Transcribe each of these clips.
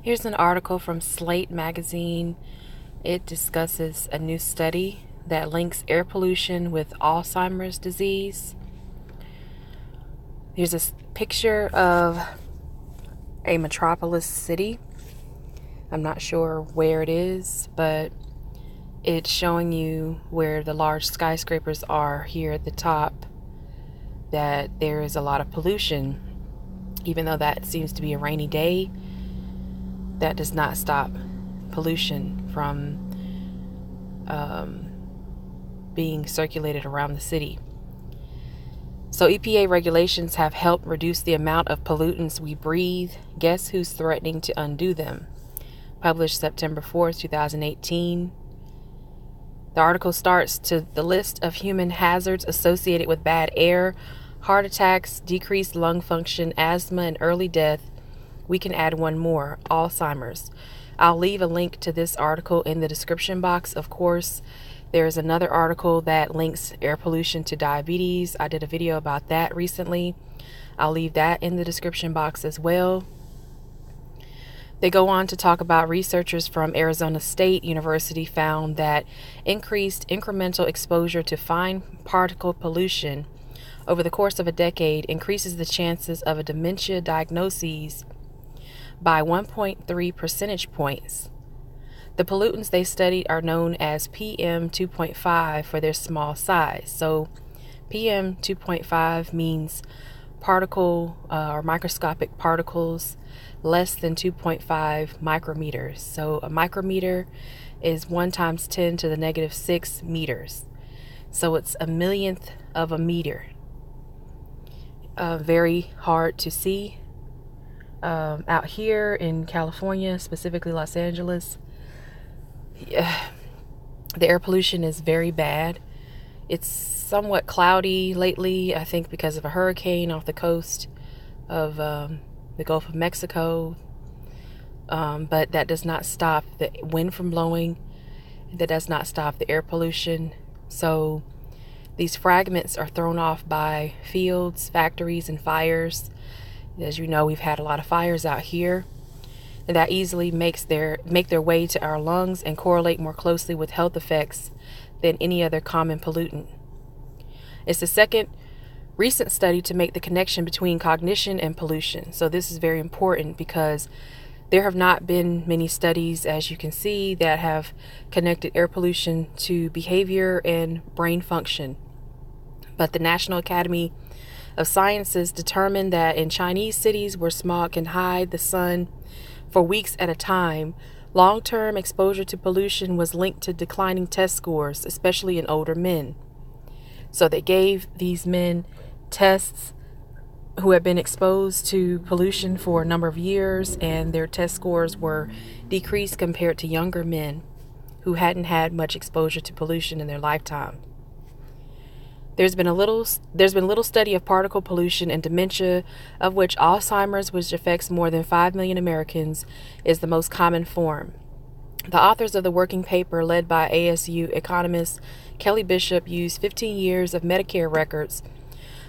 Here's an article from Slate magazine. It discusses a new study that links air pollution with Alzheimer's disease. Here's a picture of a metropolis city. I'm not sure where it is, but it's showing you where the large skyscrapers are here at the top, that there is a lot of pollution. Even though that seems to be a rainy day, that does not stop pollution from being circulated around the city. So EPA regulations have helped reduce the amount of pollutants we breathe. Guess who's threatening to undo them? Published September 4th, 2018. The article starts to the list of human hazards associated with bad air, heart attacks, decreased lung function, asthma, and early death. We can add one more, Alzheimer's. I'll leave a link to this article in the description box. Of course, there is another article that links air pollution to diabetes. I did a video about that recently. I'll leave that in the description box as well. They go on to talk about researchers from Arizona State University found that increased incremental exposure to fine particle pollution over the course of a decade increases the chances of a dementia diagnosis by 1.3 percentage points. The pollutants they studied are known as PM 2.5 for their small size. So PM 2.5 means particle or microscopic particles less than 2.5 micrometers. So a micrometer is 1 times 10 to the negative 6 meters. So it's a millionth of a meter. Very hard to see. Out here in California, specifically Los Angeles, the air pollution is very bad. It's somewhat cloudy lately, I think because of a hurricane off the coast of the Gulf of Mexico. But that does not stop the wind from blowing. That does not stop the air pollution. So these fragments are thrown off by fields, factories, and fires. As you know, we've had a lot of fires out here, and that easily make their way to our lungs and correlate more closely with health effects than any other common pollutant. It's the second recent study to make the connection between cognition and pollution. So this is very important because there have not been many studies, as you can see, that have connected air pollution to behavior and brain function. But the National Academy of Sciences determined that in Chinese cities where smog can hide the sun for weeks at a time, long-term exposure to pollution was linked to declining test scores, especially in older men. So they gave these men tests who had been exposed to pollution for a number of years, and their test scores were decreased compared to younger men who hadn't had much exposure to pollution in their lifetime. There's been little study of particle pollution and dementia, of which Alzheimer's, which affects more than 5 million Americans, is the most common form. The authors of the working paper, led by ASU economist Kelly Bishop, used 15 years of Medicare records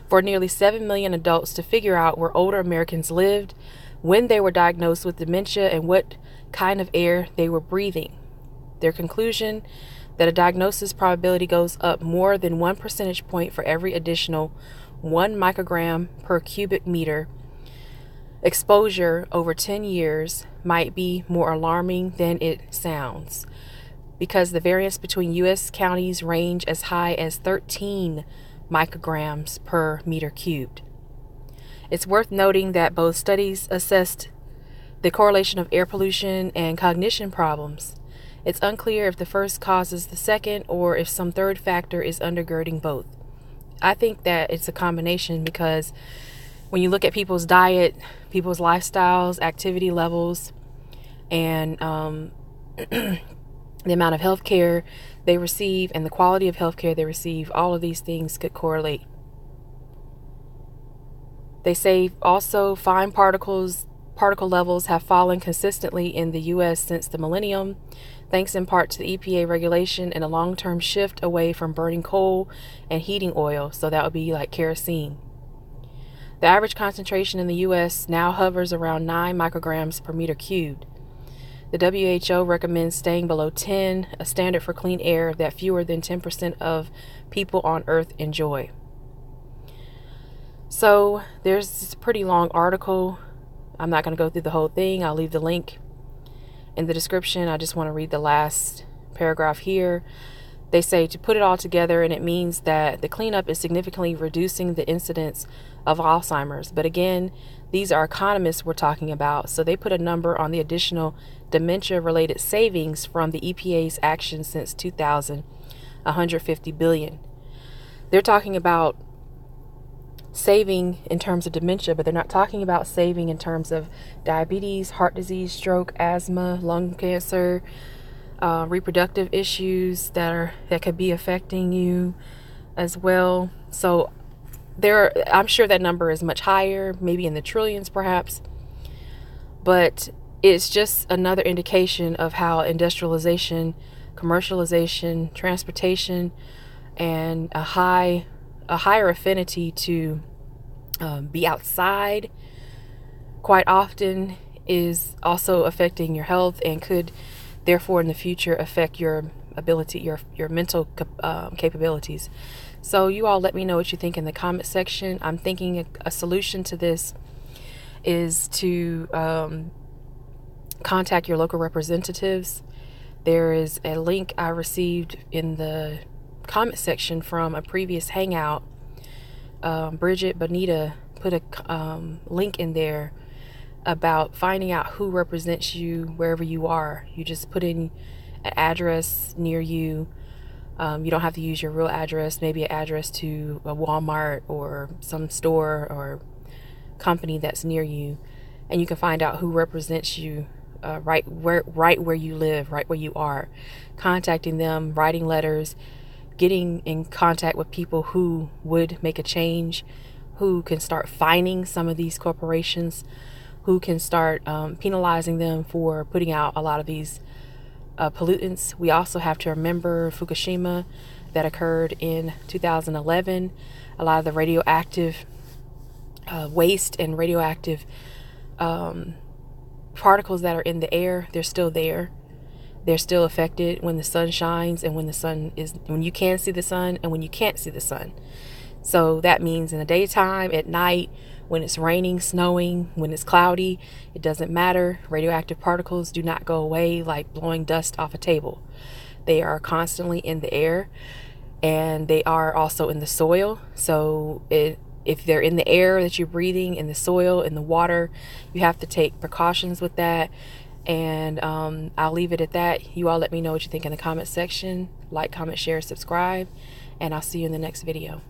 for nearly 7 million adults to figure out where older Americans lived, when they were diagnosed with dementia, and what kind of air they were breathing. Their conclusion: that a diagnosis probability goes up more than 1 percentage point for every additional 1 microgram per cubic meter exposure over 10 years might be more alarming than it sounds, because the variance between U.S. counties range as high as 13 micrograms per meter cubed. It's worth noting that both studies assessed the correlation of air pollution and cognition problems. It's unclear if the first causes the second or if some third factor is undergirding both. I think that it's a combination, because when you look at people's diet, people's lifestyles, activity levels, and the amount of health care they receive and the quality of health care they receive, all of these things could correlate. They say also fine particle levels have fallen consistently in the U.S. since the millennium, thanks in part to the EPA regulation and a long-term shift away from burning coal and heating oil. So that would be like kerosene. The average concentration in the U.S. now hovers around 9 micrograms per meter cubed. The WHO recommends staying below 10, a standard for clean air that fewer than 10% of people on Earth enjoy. So there's this pretty long article. I'm not going to go through the whole thing. I'll leave the link in the description. I just want to read the last paragraph here. They say to put it all together, and it means that the cleanup is significantly reducing the incidence of Alzheimer's. But again, these are economists we're talking about, so they put a number on the additional dementia-related savings from the EPA's action since 2000, 150 billion. They're talking about saving in terms of dementia, but they're not talking about saving in terms of diabetes, heart disease, stroke, asthma, lung cancer, reproductive issues that could be affecting you as well. So I'm sure that number is much higher, maybe in the trillions perhaps, but it's just another indication of how industrialization, commercialization, transportation, and a higher affinity to be outside quite often is also affecting your health, and could therefore in the future affect your ability, your mental capabilities. So you all let me know what you think in the comment section. I'm thinking a solution to this is to contact your local representatives. There is a link I received in the comment section from a previous hangout. Bridget Bonita put a link in there about finding out who represents you wherever you are. You just put in an address near you. You don't have to use your real address, maybe an address to a Walmart or some store or company that's near you, and you can find out who represents you right where you live, right where you are. Contacting them, writing letters, getting in contact with people who would make a change, who can start fining some of these corporations, who can start penalizing them for putting out a lot of these pollutants. We also have to remember Fukushima that occurred in 2011. A lot of the radioactive waste and radioactive particles that are in the air, they're still there. They're still affected when the sun shines and when you can see the sun and when you can't see the sun. So that means in the daytime, at night, when it's raining, snowing, when it's cloudy, it doesn't matter. Radioactive particles do not go away like blowing dust off a table. They are constantly in the air, and they are also in the soil. So if they're in the air that you're breathing, in the soil, in the water, you have to take precautions with that. And I'll leave it at that. You all let me know what you think in the comment section. Like, comment, share, subscribe, and I'll see you in the next video.